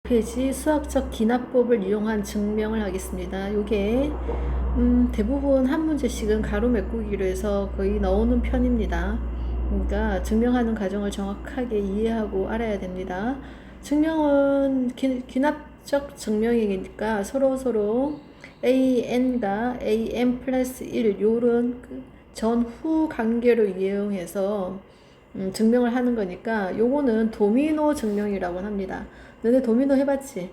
페이지 수학적 기납법을 이용한 증명을 하겠습니다. 이게 대부분 한 문제씩은 가로 메꾸기로 해서 거의 나오는 편입니다. 그러니까 증명하는 과정을 정확하게 이해하고 알아야 됩니다. 증명은 기납적 증명이니까 서로 AN과 AN 플러스 1 요런 전후 관계를 이용해서 증명을 하는 거니까 요거는 도미노 증명이라고 합니다. 너네 도미노 해봤지?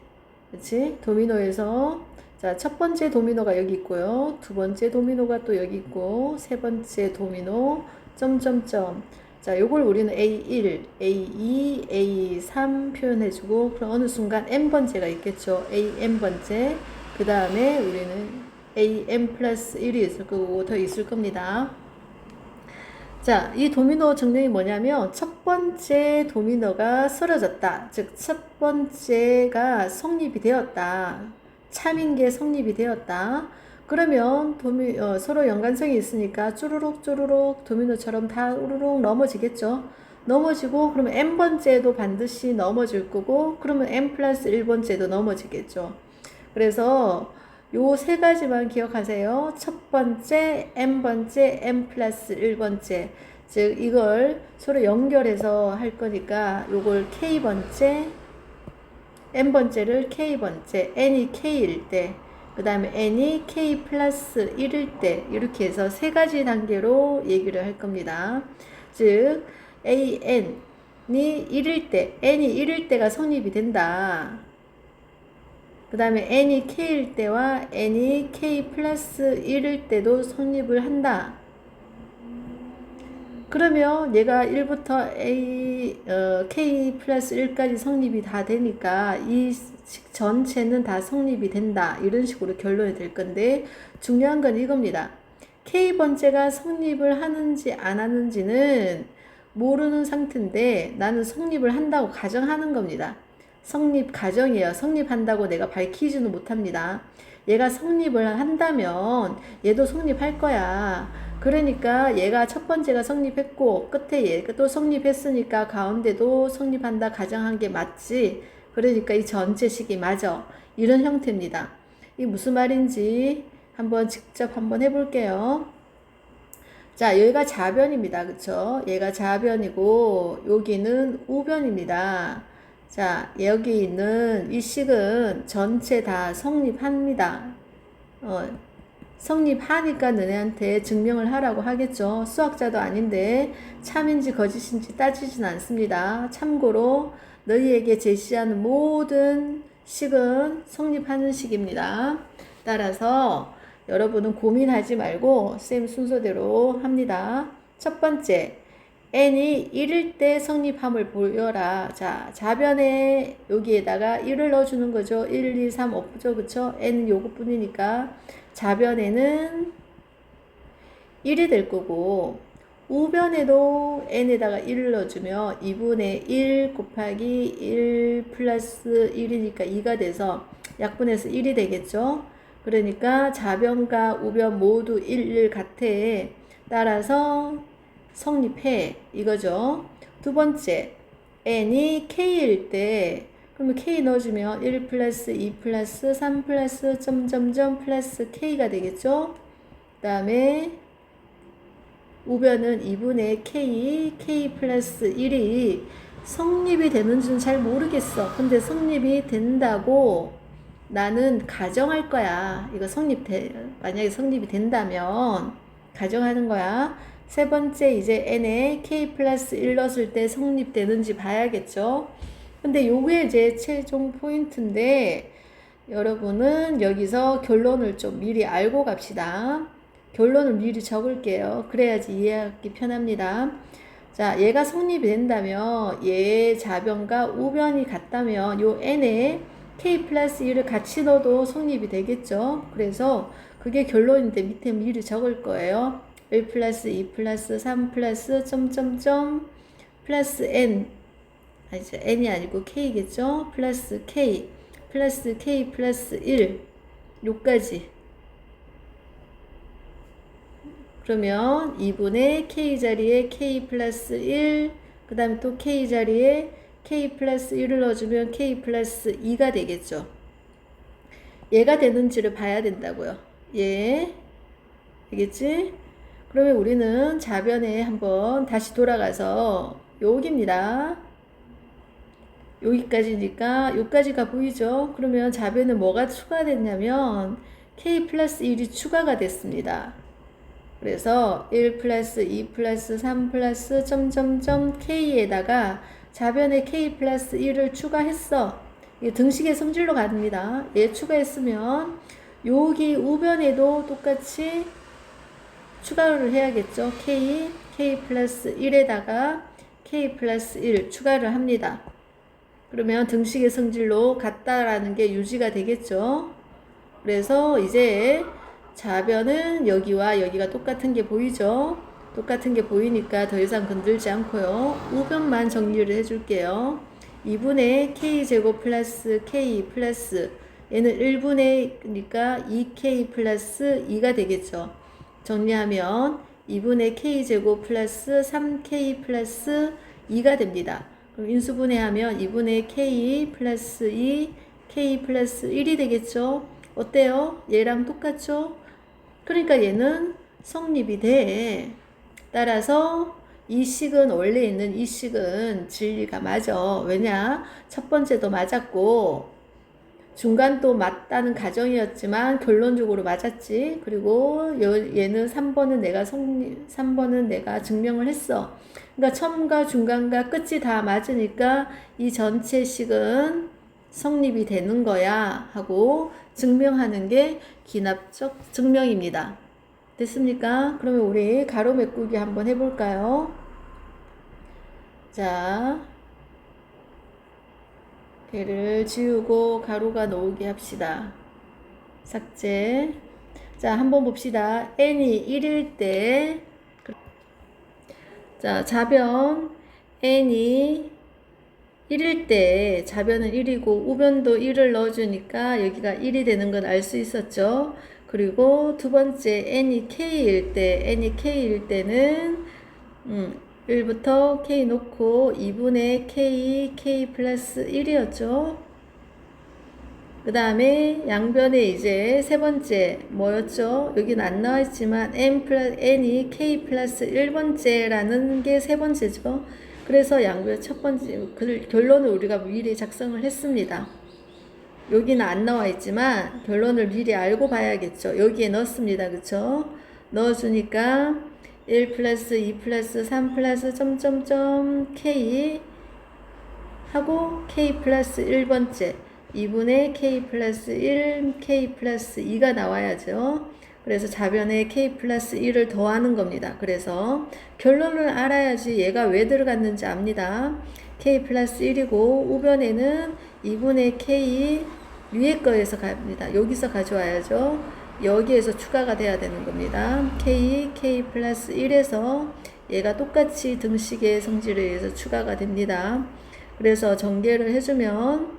그치? 도미노에서 자, 첫 번째 도미노가 여기 있고요. 두 번째 도미노가 또 여기 있고, 세 번째 도미노, 점점점. 자, 요걸 우리는 A1, A2, A3 표현해주고, 그럼 어느 순간 N번째가 있겠죠. AN번째. 그 다음에 우리는 AN 플러스 1이 있을 거고, 더 있을 겁니다. 자, 이 도미노 증명이 뭐냐면 첫 번째 도미노가 쓰러졌다. 즉, 첫 번째가 성립이 되었다. 참인 게 성립이 되었다. 그러면 서로 연관성이 있으니까 쭈루룩 도미노처럼 다 우르륵 넘어지겠죠. 넘어지고 그러면 n번째도 반드시 넘어질 거고 그러면 n 플러스 1번째도 넘어지겠죠. 그래서 요 세 가지만 기억하세요. 첫 번째, n번째, n 플러스 1번째. 즉, 이걸 서로 연결해서 할 거니까 요걸 k번째, n번째를 k번째, n이 k일 때, 그 다음에 n이 k 플러스 1일 때, 이렇게 해서 세 가지 단계로 얘기를 할 겁니다. 즉, an이 1일 때, n이 1일 때가 성립이 된다. 그 다음에 n이 k일 때와 n이 k 플러스 1일 때도 성립을 한다. 그러면 얘가 1부터 k 플러스 1까지 성립이 다 되니까 이 전체는 다 성립이 된다. 이런 식으로 결론이 될 건데 중요한 건 이겁니다. k번째가 성립을 하는지 안 하는지는 모르는 상태인데 나는 성립을 한다고 가정하는 겁니다. 성립 가정이에요. 성립한다고 내가 밝히지는 못합니다. 얘가 성립을 한다면 얘도 성립할 거야. 그러니까 얘가 첫 번째가 성립했고 끝에 얘가 또 성립했으니까 가운데도 성립한다 가정한 게 맞지. 그러니까 이 전체식이 맞아. 이런 형태입니다. 이 무슨 말인지 한번 직접 한번 해볼게요. 자, 여기가 좌변입니다. 그쵸? 얘가 좌변이고 여기는 우변입니다. 자, 여기 있는 이 식은 전체 다 성립합니다. 성립하니까 너네한테 증명을 하라고 하겠죠. 수학자도 아닌데 참인지 거짓인지 따지진 않습니다. 참고로 너희에게 제시하는 모든 식은 성립하는 식입니다. 따라서 여러분은 고민하지 말고 쌤 순서대로 합니다. 첫 번째, n이 1일 때 성립함을 보여라. 자, 좌변에 여기에다가 1을 넣어주는 거죠. 1, 2, 3 없죠. 그쵸? n은 요것뿐이니까 좌변에는 1이 될 거고 우변에도 n에다가 1을 넣어주면 2분의 1 곱하기 1 플러스 1이니까 2가 돼서 약분해서 1이 되겠죠. 그러니까 좌변과 우변 모두 1 같아. 따라서 성립해 이거죠. 두 번째, n이 k일 때 그러면 k 넣어주면 1 플러스 2 플러스 3 플러스 점점점 플러스 k가 되겠죠. 그 다음에 우변은 2분의 k 플러스 1이 성립이 되는지는 잘 모르겠어. 근데 성립이 된다고 나는 가정할 거야. 이거 만약에 성립이 된다면 가정하는 거야. 세 번째, 이제 n에 k 플러스 1 넣었을 때 성립되는지 봐야겠죠. 근데 요게 이제 최종 포인트인데 여러분은 여기서 결론을 좀 미리 알고 갑시다. 결론을 미리 적을게요. 그래야지 이해하기 편합니다. 자, 얘가 성립이 된다면 얘 좌변과 우변이 같다면 요 n에 k 플러스 1을 같이 넣어도 성립이 되겠죠. 그래서 그게 결론인데 밑에 미리 적을 거예요. 1 플러스 2 플러스 3 플러스 점점점 플러스 n 아니죠. n이 아니고 k겠죠. 플러스 k 플러스 1 요까지. 그러면 2분의 k 자리에 k 플러스 1 그 다음에 또 k 자리에 k 플러스 1을 넣어주면 k 플러스 2가 되겠죠. 얘가 되는지를 봐야 된다고요. 얘. 알겠지? 그러면 우리는 좌변에 한번 다시 돌아가서 여기입니다. 여기까지니까 여기까지가 보이죠? 그러면 좌변에 뭐가 추가됐냐면 k 플러스 1이 추가가 됐습니다. 그래서 1 플러스 2 플러스 3 플러스 점점점 k에다가 좌변에 k 플러스 1을 추가했어. 이게 등식의 성질로 갑니다. 얘 추가했으면 여기 우변에도 똑같이 추가를 해야겠죠. k 플러스 1에다가 k 플러스 1 추가를 합니다. 그러면 등식의 성질로 같다라는 게 유지가 되겠죠. 그래서 이제 좌변은 여기와 여기가 똑같은 게 보이죠. 똑같은 게 보이니까 더 이상 건들지 않고요. 우변만 정리를 해줄게요. 2분의 k제곱 플러스 k 플러스 얘는 1분의니까 2k 플러스 2가 되겠죠. 정리하면 2분의 k제곱 플러스 3k 플러스 2가 됩니다. 그럼 인수분해하면 2분의 k 플러스 2 k 플러스 1이 되겠죠. 어때요? 얘랑 똑같죠? 그러니까 얘는 성립이 돼. 따라서 이 식은 원래 있는 이 식은 진리가 맞아. 왜냐? 첫 번째도 맞았고 중간도 맞다는 가정이었지만 결론적으로 맞았지. 그리고 얘는 3번은 내가 증명을 했어. 그러니까 처음과 중간과 끝이 다 맞으니까 이 전체 식은 성립이 되는 거야 하고 증명하는 게 기납적 증명입니다. 됐습니까? 그러면 우리 가로 메꾸기 한번 해볼까요? 자, 얘를 지우고 가로가 나오게 합시다. 삭제. 자, 한번 봅시다. n이 1일 때, 자, 좌변 n이 1일 때 좌변은 1이고 우변도 1을 넣어주니까 여기가 1이 되는 건 알 수 있었죠. 그리고 두 번째 n이 k일 때는 1부터 k 놓고 2분의 k 플러스 1이었죠. 그 다음에 양변에 이제 세 번째 뭐였죠? 여기는 안 나와 있지만 n이 k 플러스 1번째라는 게 세 번째죠. 그래서 양변 첫 번째 결론을 우리가 미리 작성을 했습니다. 여기는 안 나와 있지만 결론을 미리 알고 봐야겠죠. 여기에 넣었습니다. 그쵸? 넣어주니까 1 플러스 2 플러스 3 플러스 점점점 k 하고 k 플러스 1번째 2분의 k 플러스 1 k 플러스 2가 나와야죠. 그래서 좌변에 k 플러스 1을 더하는 겁니다. 그래서 결론을 알아야지 얘가 왜 들어갔는지 압니다. k 플러스 1이고 우변에는 2분의 k 위에 거에서 갑니다. 여기서 가져와야죠. 여기에서 추가가 돼야 되는 겁니다. k 플러스 1에서 얘가 똑같이 등식의 성질에 의해서 추가가 됩니다. 그래서 전개를 해주면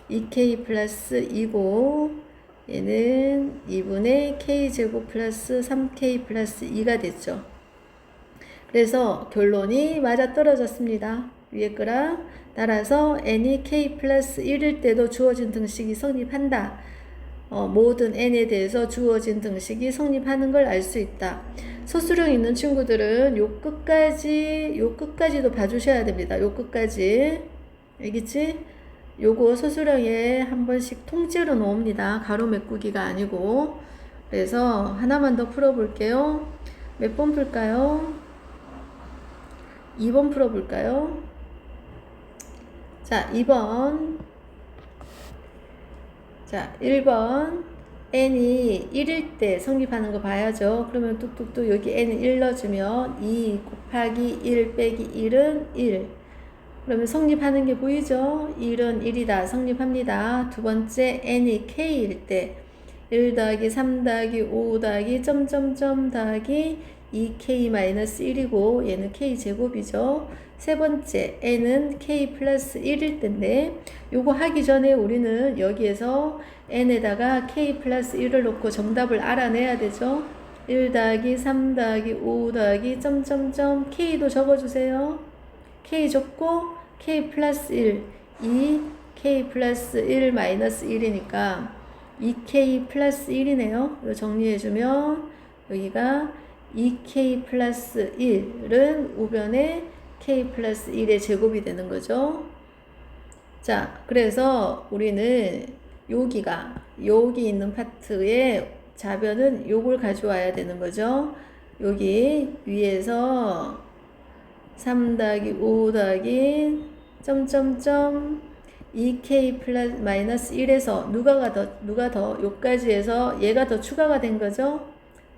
2k 플러스 2고 얘는 2분의 k제곱 플러스 3k 플러스 2가 됐죠. 그래서 결론이 맞아 떨어졌습니다. 위에 거랑 따라서 n이 k 플러스 1일 때도 주어진 등식이 성립한다. 모든 n에 대해서 주어진 등식이 성립하는 걸 알 수 있다. 소수령 있는 친구들은 요 끝까지도 봐주셔야 됩니다. 요 끝까지. 알겠지? 요거 소수령에 한 번씩 통째로 놓습니다. 가로 메꾸기가 아니고. 그래서 하나만 더 풀어볼게요. 몇 번 풀까요? 2번 풀어볼까요? 자, 2번. 자, 1번. n이 1일 때 성립하는 거 봐야죠. 그러면 뚝뚝뚝 여기 n은 1 넣어주면 2 곱하기 1 빼기 1은 1. 그러면 성립하는 게 보이죠? 1은 1이다. 성립합니다. 두 번째 n이 k일 때 1 더하기 3 더하기 5 더하기 점점점 더하기 2k-1이고 얘는 k제곱이죠. 세 번째 n은 k 플러스 1일 텐데 요거 하기 전에 우리는 여기에서 n에다가 k 플러스 1을 놓고 정답을 알아내야 되죠. 1 더하기 3 더하기 5 더하기 점점점 k도 적어주세요. k 적고 k 플러스 1, 2k 플러스 1 마이너스 1이니까 2k 플러스 1이네요. 이거 정리해주면 여기가 2k 플러스 1은 우변에 k 플러스 1의 제곱이 되는 거죠. 자, 그래서 우리는 여기 있는 파트에 좌변은 요걸 가져와야 되는 거죠. 여기 위에서 3 더하기 5 더하기 점점점 2k 플러스 마이너스 1에서 누가 더 요까지 해서 얘가 더 추가가 된 거죠.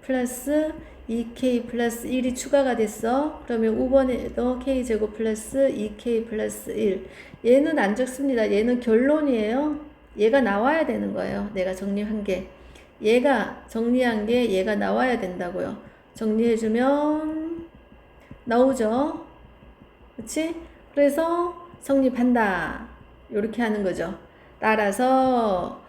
플러스 2k 플러스 1이 추가가 됐어. 그러면 5번에도 k제곱 플러스 2k 플러스 1. 얘는 안 적습니다. 얘는 결론이에요. 얘가 나와야 되는 거예요. 내가 정리한 게. 얘가 나와야 된다고요. 정리해주면 나오죠. 그치? 그래서 성립한다. 이렇게 하는 거죠. 따라서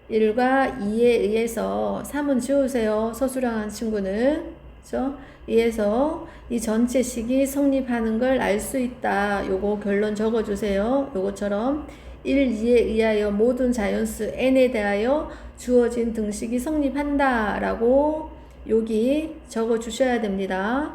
1과 2에 의해서 3은 지우세요. 서술형한 친구는. 그죠? 의해서 이 전체 식이 성립하는 걸 알 수 있다. 요거 결론 적어주세요. 요거처럼 1, 2에 의하여 모든 자연수 n에 대하여 주어진 등식이 성립한다 라고 여기 적어 주셔야 됩니다.